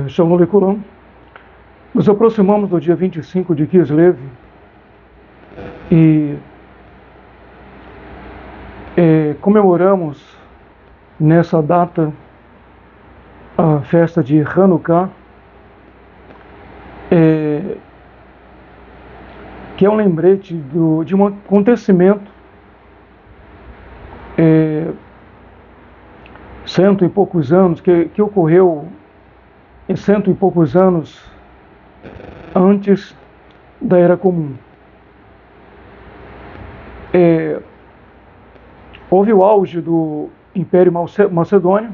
Shalom Aleichem. Nos aproximamos do dia 25 de Kislev e comemoramos nessa data a festa de Hanukkah, que é um lembrete de um acontecimento cento e poucos anos, que ocorreu em cento e poucos anos antes da Era Comum. Houve o auge do Império Macedônio,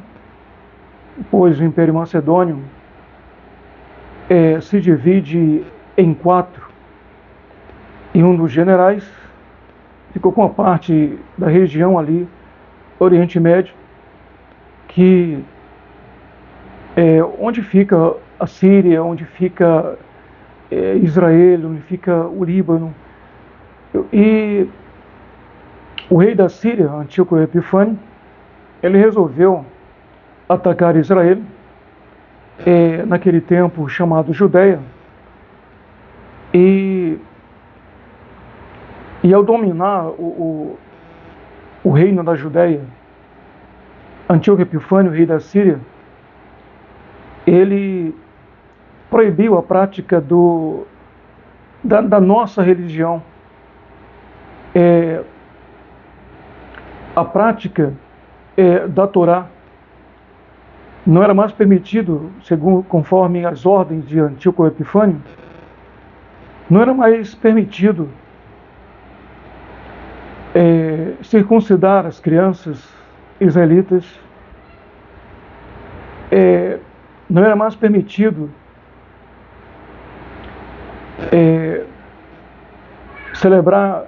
pois o Império Macedônio se divide em quatro, e um dos generais ficou com a parte da região ali, Oriente Médio, que onde fica a Síria, onde fica Israel, onde fica o Líbano. E o rei da Síria, Antíoco Epifânio, ele resolveu atacar Israel, naquele tempo chamado Judeia, e ao dominar o reino da Judeia, Antíoco Epifânio, rei da Síria, ele proibiu a prática da nossa religião, a prática da Torá. Não era mais permitido, conforme as ordens de Antíoco Epifânio, não era mais permitido circuncidar as crianças israelitas, não era mais permitido celebrar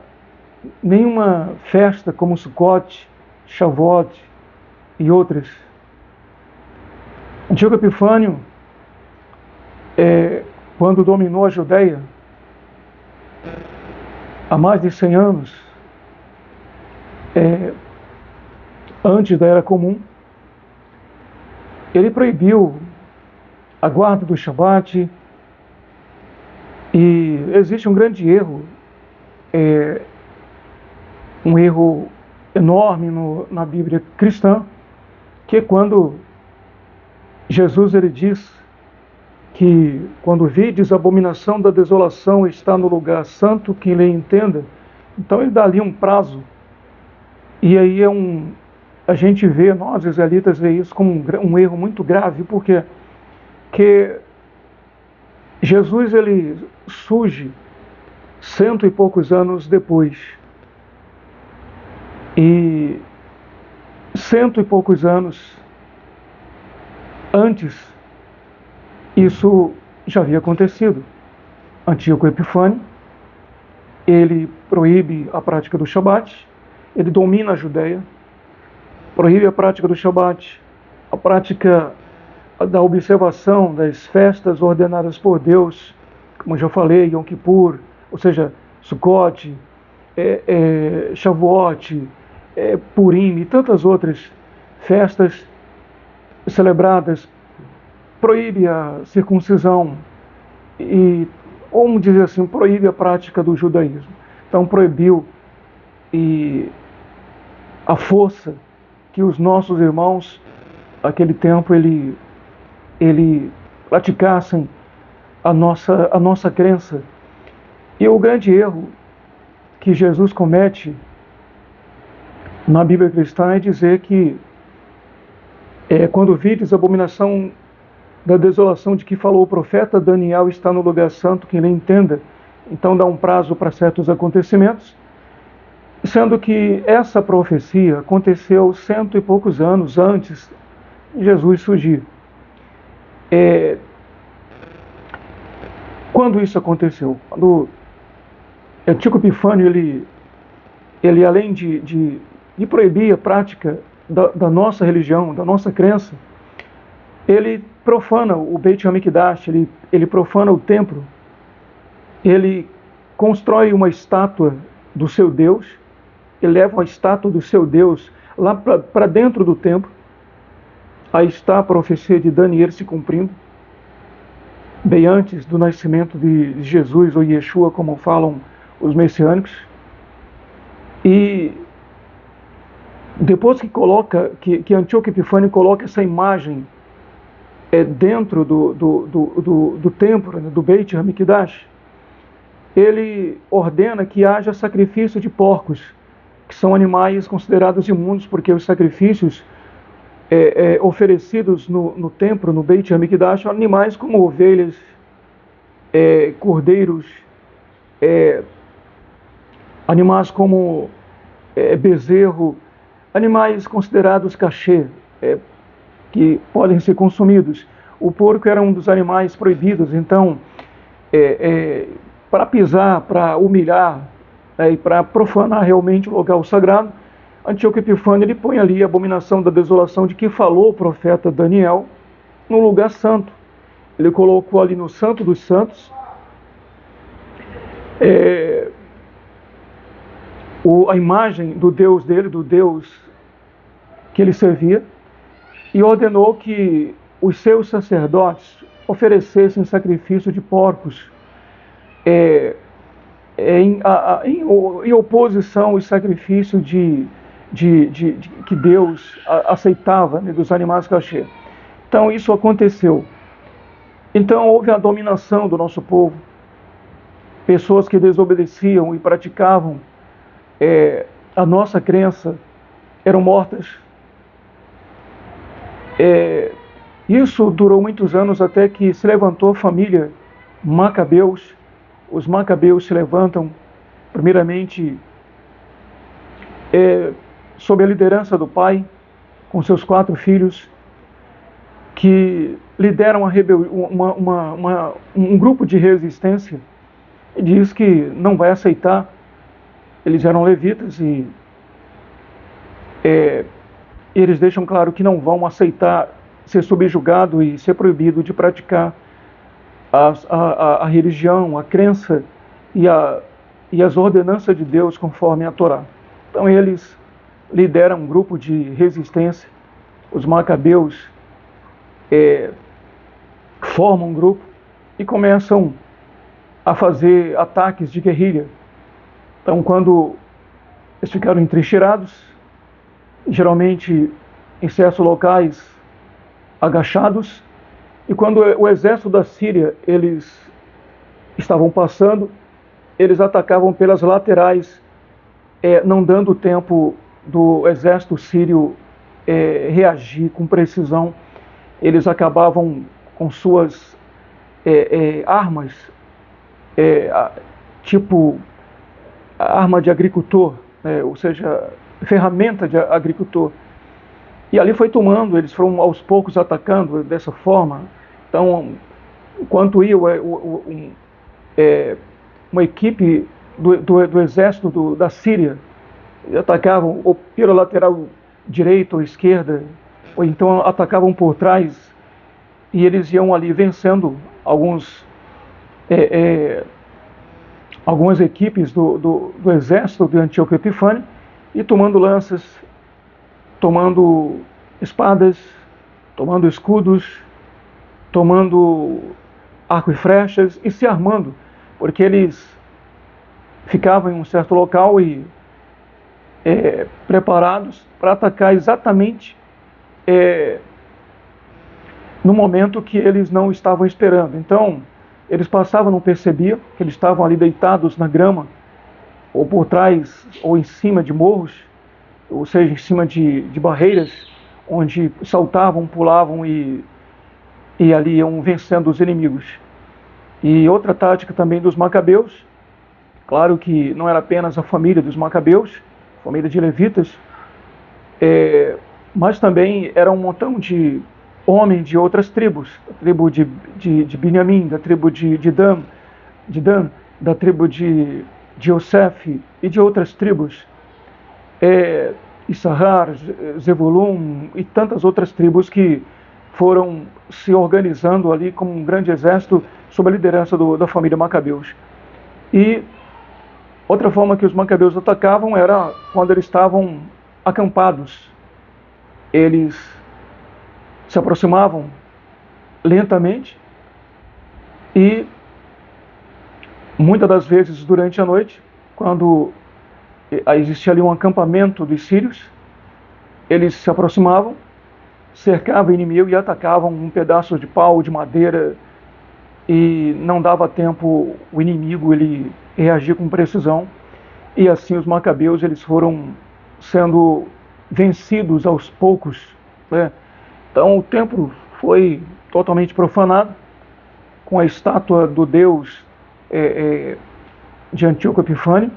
nenhuma festa como Sukkot, Shavuot e outras. Antíoco Epifânio, quando dominou a Judeia, há mais de 100 anos, antes da Era Comum, ele proibiu a guarda do Shabat, e existe um grande erro, um erro enorme na Bíblia cristã, que é quando Jesus ele diz que quando vides a abominação da desolação está no lugar santo, quem lhe entenda. Então ele dá ali um prazo, e aí a gente vê, nós israelitas vê isso como um erro muito grave, porque Jesus ele surge cento e poucos anos depois, e cento e poucos anos antes isso já havia acontecido. Antíoco Epifânio, ele proíbe a prática do Shabat, ele domina a Judeia, proíbe a prática do Shabat, a prática da observação das festas ordenadas por Deus, como eu já falei, Yom Kippur, ou seja, Sukkot, Shavuot, Purim e tantas outras festas celebradas. Proíbe a circuncisão e, vamos dizer assim, proíbe a prática do judaísmo. Então proibiu a força que os nossos irmãos naquele tempo ele praticassem a nossa crença. E o grande erro que Jesus comete na Bíblia cristã é dizer que quando vides a abominação da desolação de que falou o profeta Daniel está no lugar santo, quem lhe entenda. Então dá um prazo para certos acontecimentos, sendo que essa profecia aconteceu cento e poucos anos antes de Jesus surgir. Quando isso aconteceu? Quando Antíoco Epifânio ele além de proibir a prática da nossa religião, da nossa crença, ele profana o Beit HaMikdash, ele profana o templo, ele constrói uma estátua do seu Deus, ele leva uma estátua do seu Deus lá para dentro do templo. Aí está a profecia de Daniel se cumprindo. bem antes do nascimento de Jesus, ou Yeshua, como falam os messiânicos. E depois que Antíoco Epifânio coloca essa imagem dentro do templo, né, do Beit HaMikdash, ele ordena que haja sacrifício de porcos, que são animais considerados imundos, porque os sacrifícios oferecidos no templo, no Beit HaMikdash, são animais como ovelhas, cordeiros, animais como bezerro, animais considerados cachê, que podem ser consumidos. O porco era um dos animais proibidos, então, para pisar, para humilhar, e para profanar realmente o local sagrado, Antíoco Epifânio ele põe ali a abominação da desolação de que falou o profeta Daniel no lugar santo. Ele colocou ali no Santo dos Santos a imagem do Deus dele, do Deus que ele servia, e ordenou que os seus sacerdotes oferecessem sacrifício de porcos em oposição ao sacrifício que Deus aceitava, né, dos animais cachê. Então isso aconteceu. Então houve a dominação do nosso povo. Pessoas que desobedeciam e praticavam a nossa crença eram mortas. Isso durou muitos anos até que se levantou a família Macabeus. Os Macabeus se levantam, primeiramente, sob a liderança do pai, com seus 4 filhos, que lideram um grupo de resistência, e diz que não vai aceitar. Eles eram levitas e eles deixam claro que não vão aceitar ser subjugado e ser proibido de praticar a religião, a crença e as ordenanças de Deus conforme a Torá. Então eles lideram um grupo de resistência. Os Macabeus formam um grupo e começam a fazer ataques de guerrilha. Então, quando eles ficaram entrincheirados, geralmente em certos locais agachados, e quando o exército da Síria eles estavam passando, eles atacavam pelas laterais, não dando tempo do exército sírio reagir com precisão. Eles acabavam com suas armas, tipo arma de agricultor, ou seja, ferramenta de agricultor. E ali foi tomando, eles foram aos poucos atacando dessa forma. Então, enquanto ia uma equipe do exército da Síria, atacavam ou pela lateral direita ou esquerda, ou então atacavam por trás, e eles iam ali vencendo algumas equipes do exército de Antíoco Epifânio, e tomando lanças, tomando espadas, tomando escudos, tomando arco e flechas e se armando, porque eles ficavam em um certo local e preparados para atacar exatamente no momento que eles não estavam esperando. Então, eles passavam, não percebiam que eles estavam ali deitados na grama, ou por trás, ou em cima de morros, ou seja, em cima de barreiras, onde saltavam, pulavam e ali iam vencendo os inimigos. E outra tática também dos Macabeus, claro que não era apenas a família dos Macabeus, família de levitas, mas também era um montão de homens de outras tribos, da tribo de Benjamim, da tribo de Dan, da tribo de Yosef e de outras tribos, Issachar, Zebulun e tantas outras tribos que foram se organizando ali como um grande exército sob a liderança da família Macabeus. E outra forma que os Macabeus atacavam era quando eles estavam acampados. Eles se aproximavam lentamente E muitas das vezes durante a noite, quando existia ali um acampamento dos sírios, eles se aproximavam, cercavam o inimigo e atacavam um pedaço de pau, de madeira, e não dava tempo o inimigo ele reagir com precisão, e assim os macabeus eles foram sendo vencidos aos poucos, né? Então o templo foi totalmente profanado, com a estátua do deus de Antíoco Epifânio,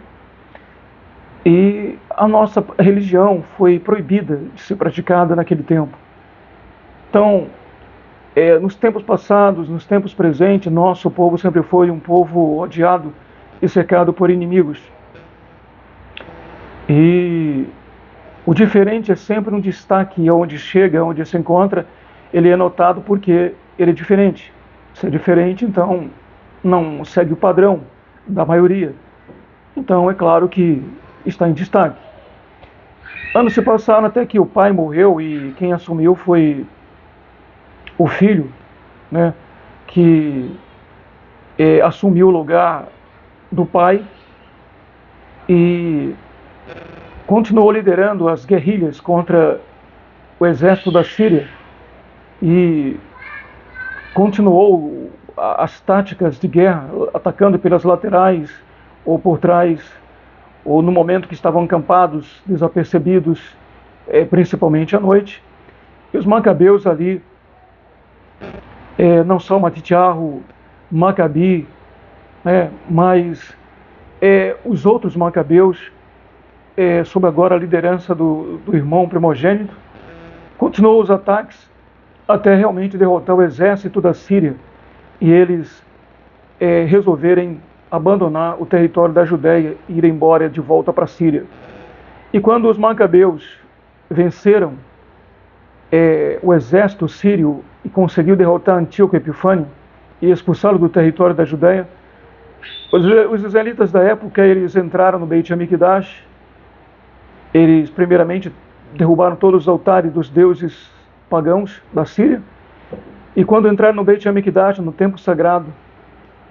e a nossa religião foi proibida de ser praticada naquele tempo. Então, nos tempos passados, nos tempos presentes, nosso povo sempre foi um povo odiado e cercado por inimigos. E o diferente é sempre um destaque, onde chega, onde se encontra, ele é notado porque ele é diferente. Se é diferente, então não segue o padrão da maioria. Então é claro que está em destaque. Anos se passaram até que o pai morreu e quem assumiu foi o filho, né, que assumiu o lugar do pai e continuou liderando as guerrilhas contra o exército da Síria e continuou as táticas de guerra, atacando pelas laterais ou por trás, ou no momento que estavam acampados, desapercebidos, principalmente à noite. E os macabeus ali, não só Matitiarro, Macabi, mas os outros macabeus, sob agora a liderança do irmão primogênito, continuou os ataques até realmente derrotar o exército da Síria e eles resolverem abandonar o território da Judéia e ir embora de volta para a Síria. E quando os macabeus venceram o exército sírio e conseguiu derrotar Antíoco Epifânio e expulsá-lo do território da Judéia, os israelitas da época eles entraram no Beit Hamikdash. Eles primeiramente derrubaram todos os altares dos deuses pagãos da Síria, e quando entraram no Beit Hamikdash, no templo sagrado,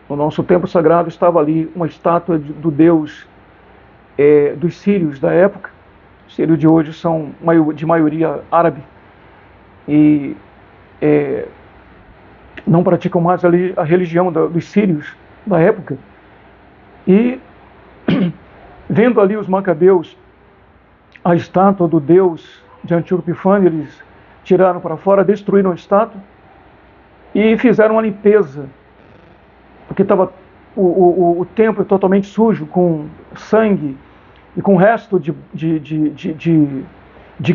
no nosso templo sagrado, estava ali uma estátua do deus dos sírios da época. Os sírios de hoje são de maioria árabe e não praticam mais a religião dos sírios da época. E vendo ali os macabeus a estátua do deus de Antíoco Epifânio, eles tiraram para fora, destruíram a estátua e fizeram uma limpeza, porque estava o templo totalmente sujo, com sangue e com resto de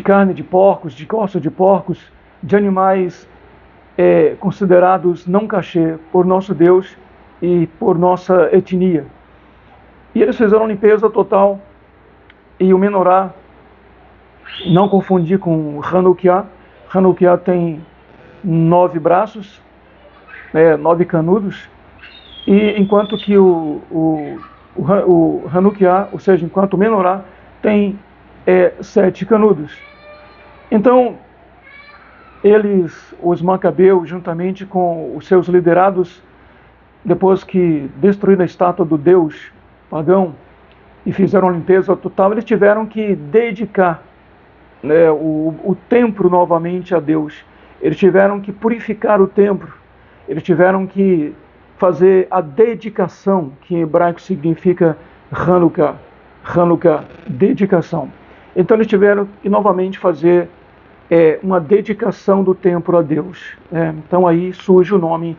carne de porcos, de ossos de porcos, de animais considerados não cachê por nosso Deus e por nossa etnia. E eles fizeram uma limpeza total, e o menorá, não confundir com Hanukkah. Hanukkah tem 9 braços, 9 canudos, e enquanto que o Hanukkah, ou seja, enquanto o menorá tem 7 canudos. Então, os macabeus, juntamente com os seus liderados, depois que destruíram a estátua do deus pagão e fizeram a limpeza total, eles tiveram que dedicar o templo novamente a Deus. Eles tiveram que purificar o templo, eles tiveram que fazer a dedicação, que em hebraico significa Hanukkah, dedicação. Então eles tiveram que novamente fazer uma dedicação do templo a Deus. Então aí surge o nome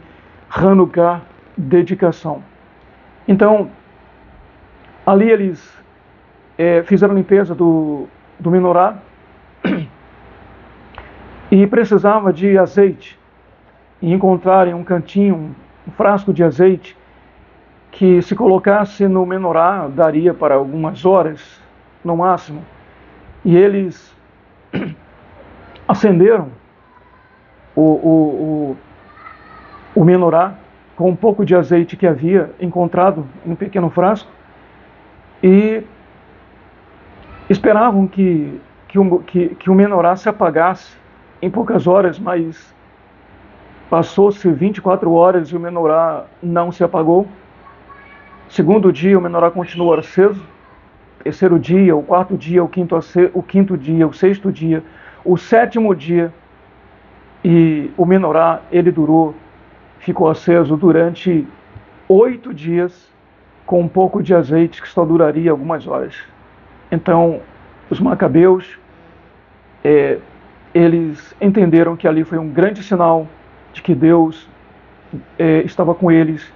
Hanukkah, dedicação. Então, ali eles fizeram a limpeza do menorá e precisava de azeite, e encontrarem um cantinho, um frasco de azeite, que se colocasse no menorá, daria para algumas horas, no máximo. E eles acenderam o menorá com um pouco de azeite que havia encontrado em um pequeno frasco, e esperavam que o menorá se apagasse em poucas horas, mas Passou-se 24 horas e o menorá não se apagou. Segundo dia, o menorá continuou aceso. Terceiro dia, o quarto dia, o quinto dia, o sexto dia, o sétimo dia, e o menorá, ele ficou aceso durante 8 dias, com um pouco de azeite que só duraria algumas horas. Então, os macabeus, eles entenderam que ali foi um grande sinal de que Deus estava com eles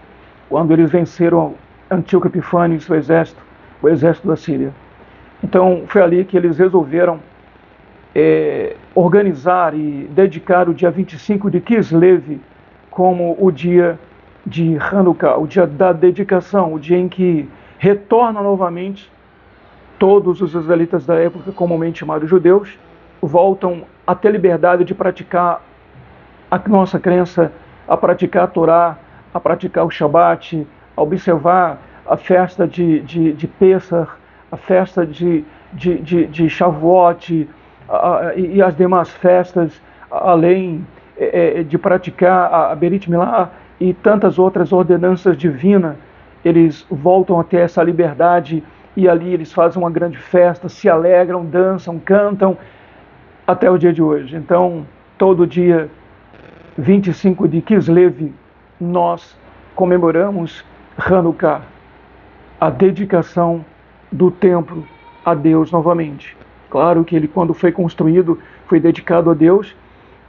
quando eles venceram Antíoco Epifânes, o exército da Síria. Então, foi ali que eles resolveram organizar e dedicar o dia 25 de Kislev como o dia de Hanukkah, o dia da dedicação, o dia em que retorna novamente todos os israelitas da época, comumente chamados judeus, voltam a ter liberdade de praticar a nossa crença, a praticar a Torá, a praticar o Shabat, a observar a festa de Pesach, a festa de Shavuot e as demais festas, além de praticar a Berit Milá e tantas outras ordenanças divinas. Eles voltam a ter essa liberdade e ali eles fazem uma grande festa, se alegram, dançam, cantam, até o dia de hoje. Então, todo dia 25 de Kislev, nós comemoramos Hanukkah, a dedicação do templo a Deus novamente. Claro que ele, quando foi construído, foi dedicado a Deus,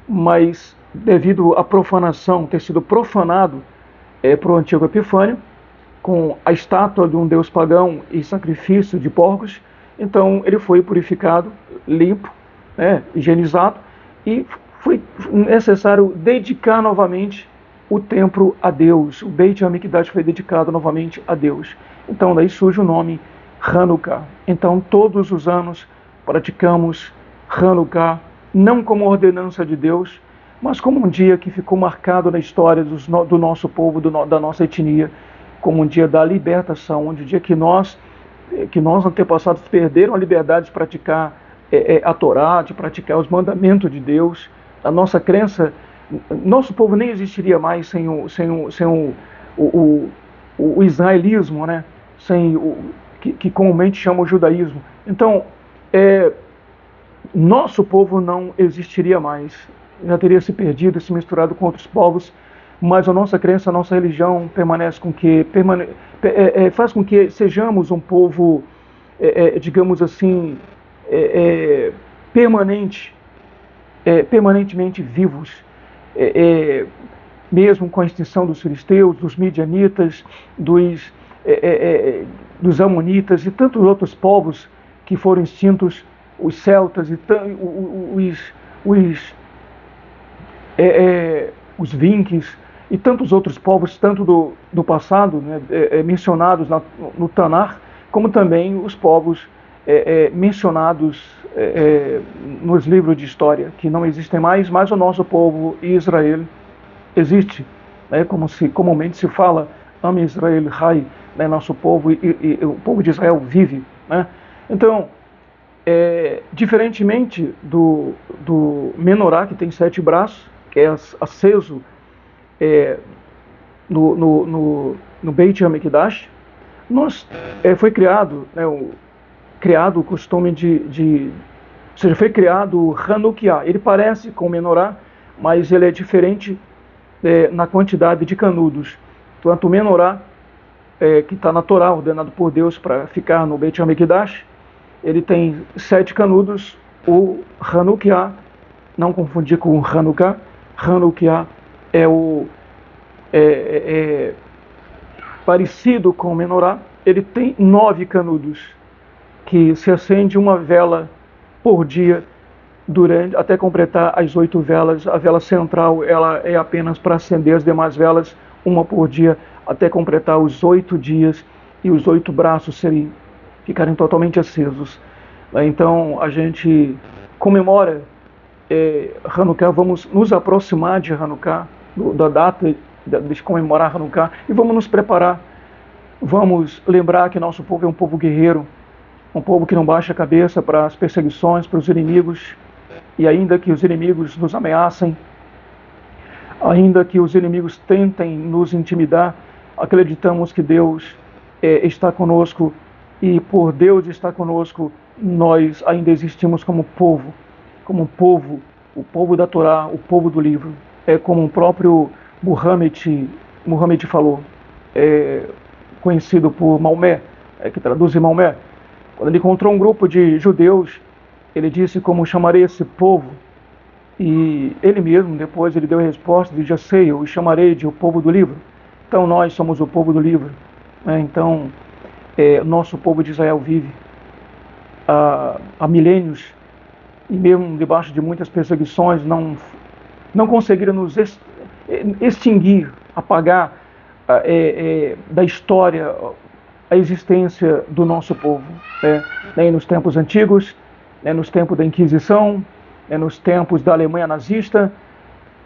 mas devido à profanação, ter sido profanado para o Antíoco Epifânio, com a estátua de um deus pagão e sacrifício de porcos, então ele foi purificado, limpo, higienizado, e foi necessário dedicar novamente o templo a Deus. O Beit HaMikdash foi dedicado novamente a Deus. Então daí surge o nome Hanukkah. Então todos os anos praticamos Hanukkah, não como ordenança de Deus, mas como um dia que ficou marcado na história do nosso povo, da nossa etnia, como um dia da libertação, onde o dia que nós antepassados perderam a liberdade de praticar a Torá, de praticar os mandamentos de Deus. A nossa crença, nosso povo nem existiria mais sem o israelismo, né? Sem o que comumente chama o judaísmo. Então, nosso povo não existiria mais, já teria se perdido, se misturado com outros povos, mas a nossa crença, a nossa religião faz com que sejamos um povo, digamos assim, permanentemente vivos, mesmo com a extinção dos filisteus, dos midianitas, dos amonitas e tantos outros povos que foram extintos, os celtas e os vinques e tantos outros povos, tanto do passado, né, mencionados no Tanar, como também os povos mencionados nos livros de história, que não existem mais, mas o nosso povo Israel existe, né, como comumente se fala, Am Israel Hai, né, nosso povo, e o povo de Israel vive, né? Então, diferentemente do menorá, que tem 7 braços, que é aceso no Beit HaMikdash, foi criado, né, o costume ou seja, foi criado o Hanukkah. Ele parece com o menorá, mas ele é diferente na quantidade de canudos. Enquanto o menorá, que está na Torá, ordenado por Deus para ficar no Beit HaMikdash, ele tem 7 canudos. O Hanukkah, não confundir com o Hanukkah, Hanukkah é parecido com o menorá. Ele tem 9 canudos, que se acende uma vela por dia até completar as 8 velas. A vela central ela é apenas para acender as demais velas, uma por dia, até completar os 8 dias e os 8 braços ficarem totalmente acesos. Então a gente comemora Hanukkah, vamos nos aproximar de Hanukkah, da data de comemorar Hanukkah, e vamos nos preparar. Vamos lembrar que nosso povo é um povo guerreiro, um povo que não baixa a cabeça para as perseguições, para os inimigos, e ainda que os inimigos nos ameacem, Ainda que os inimigos tentem nos intimidar, acreditamos que Deus está conosco, e por Deus estar conosco, nós ainda existimos como povo, o povo da Torá, o povo do livro. É como o próprio Muhammad falou, conhecido por Maomé, que traduz em Maomé. Quando ele encontrou um grupo de judeus, ele disse como chamarei esse povo, e ele mesmo depois ele deu a resposta, ele já sei, eu chamarei de o povo do livro. Então nós somos o povo do livro, né? Então nosso povo de Israel vive há milênios, e mesmo debaixo de muitas perseguições não conseguiram nos extinguir, apagar da história a existência do nosso povo, nem nos tempos antigos, nem nos tempos da Inquisição, nem nos tempos da Alemanha nazista,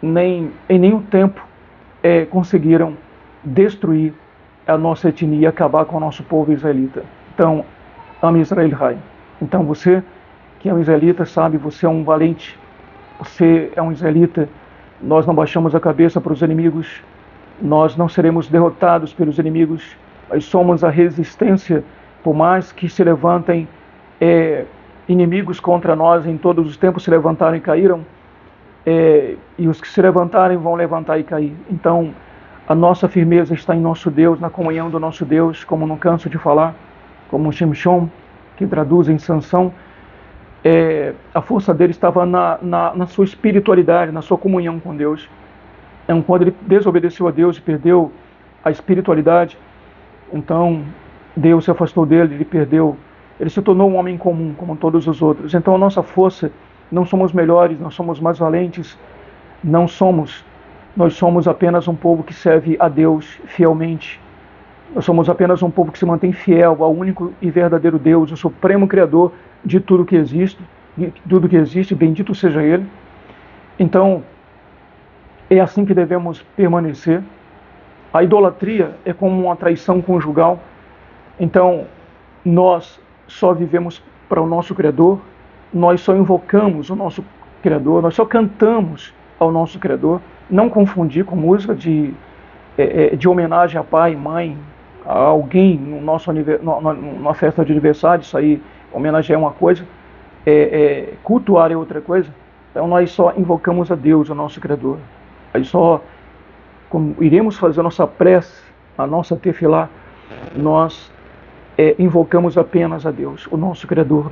nem em nenhum tempo conseguiram destruir a nossa etnia e acabar com o nosso povo israelita. Então, ame Israel Rai. Então você que é um israelita sabe, você é um valente, você é um israelita. Nós não baixamos a cabeça para os inimigos, nós não seremos derrotados pelos inimigos, nós somos a resistência, por mais que se levantem inimigos contra nós, em todos os tempos se levantaram e caíram, e os que se levantarem vão levantar e cair. Então, a nossa firmeza está em nosso Deus, na comunhão do nosso Deus, como não canso de falar, como Shimshon, que traduz em Sansão. A força dele estava na sua espiritualidade, na sua comunhão com Deus. Quando ele desobedeceu a Deus e perdeu a espiritualidade, então Deus se afastou dele, ele se tornou um homem comum, como todos os outros. Então a nossa força, não somos melhores, nós somos mais valentes, nós somos apenas um povo que serve a Deus fielmente. Nós somos apenas um povo que se mantém fiel ao único e verdadeiro Deus, o supremo Criador de tudo que existe, bendito seja Ele. Então, é assim que devemos permanecer. A idolatria é como uma traição conjugal. Então, nós só vivemos para o nosso Criador, nós só invocamos o nosso Criador, nós só cantamos ao nosso Criador. Não confundir com música de homenagem a pai, mãe, a alguém numa festa de aniversário. Isso aí, homenagem é uma coisa, cultuar é outra coisa. Então nós só invocamos a Deus, o nosso Criador. Aí só, como iremos fazer a nossa prece, a nossa tefilá, nós invocamos apenas a Deus, o nosso Criador,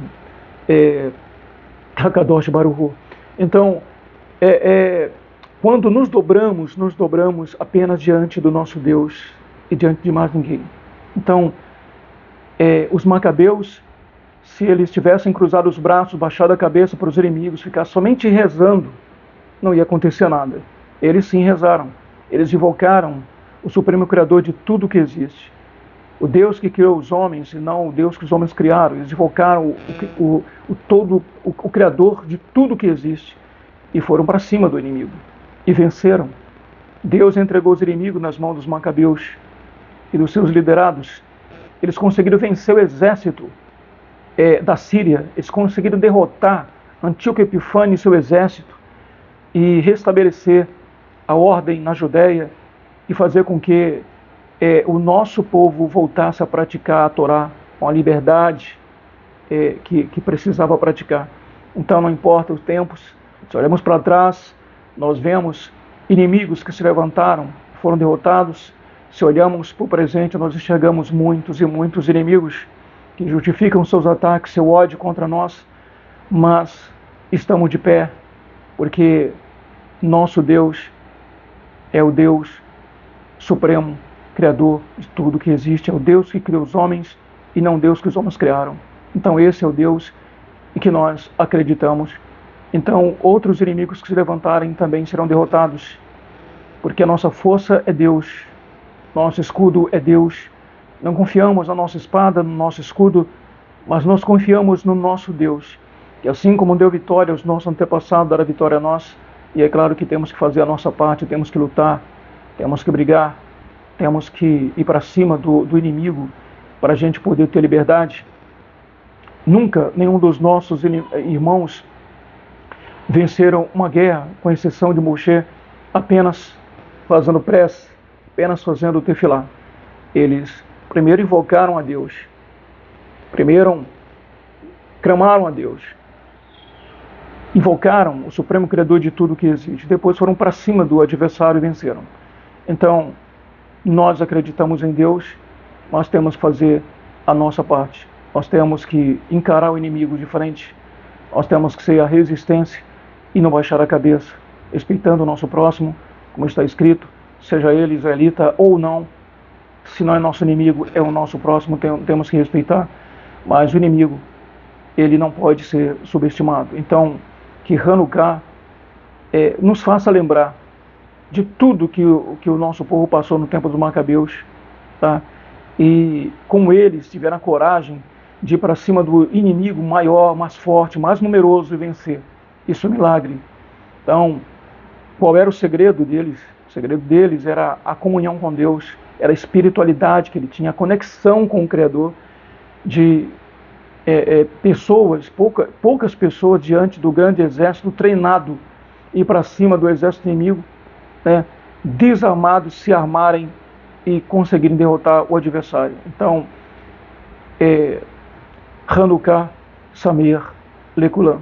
Hakadosh Baruch Hu. Então, quando nos dobramos apenas diante do nosso Deus e diante de mais ninguém. Então, os macabeus, se eles tivessem cruzado os braços, baixado a cabeça para os inimigos, ficar somente rezando, não ia acontecer nada. Eles sim rezaram, eles invocaram o Supremo Criador de tudo que existe. O Deus que criou os homens e não o Deus que os homens criaram. Eles invocaram o Criador de tudo que existe e foram para cima do inimigo e venceram. Deus entregou os inimigos nas mãos dos macabeus e dos seus liderados. Eles conseguiram vencer o exército da Síria, eles conseguiram derrotar Antíoco Epifânio e seu exército e restabelecer a ordem na Judéia e fazer com que o nosso povo voltasse a praticar a Torá com a liberdade que precisava praticar. Então não importa os tempos, se olhamos para trás, nós vemos inimigos que se levantaram, foram derrotados. Se olhamos para o presente, nós enxergamos muitos e muitos inimigos que justificam seus ataques, seu ódio contra nós, mas estamos de pé, porque nosso Deus é o Deus supremo, Criador de tudo que existe, é o Deus que criou os homens e não Deus que os homens criaram. Então esse é o Deus em que nós acreditamos. Então outros inimigos que se levantarem também serão derrotados, porque a nossa força é Deus, nosso escudo é Deus. Não confiamos na nossa espada, no nosso escudo, mas nós confiamos no nosso Deus, que assim como deu vitória aos nossos antepassados, dará vitória a nós. E é claro que temos que fazer a nossa parte, temos que lutar, temos que brigar, temos que ir para cima do inimigo para a gente poder ter liberdade. Nunca nenhum dos nossos irmãos venceram uma guerra, com exceção de Moshe. apenas fazendo prece, apenas fazendo tefilá. Eles primeiro invocaram a Deus, primeiro clamaram a Deus, invocaram o Supremo Criador de tudo que existe, depois foram para cima do adversário e venceram. Então, nós acreditamos em Deus, nós temos que fazer a nossa parte, nós temos que encarar o inimigo de frente, nós temos que ser a resistência e não baixar a cabeça, respeitando o nosso próximo, como está escrito, seja ele israelita ou não, se não é nosso inimigo, é o nosso próximo, temos que respeitar, mas o inimigo, ele não pode ser subestimado. Então, que Hanukkah nos faça lembrar de tudo que o nosso povo passou no tempo dos Macabeus, tá? E como eles tiveram a coragem de ir para cima do inimigo maior, mais forte, mais numeroso e vencer. Isso é um milagre. Então, qual era o segredo deles? O segredo deles era a comunhão com Deus, era a espiritualidade que ele tinha, a conexão com o Criador, de pessoas, poucas pessoas diante do grande exército treinado, ir para cima do exército inimigo, né, desarmados, se armarem e conseguirem derrotar o adversário. Então, Hanukkah Sameach Lekulam.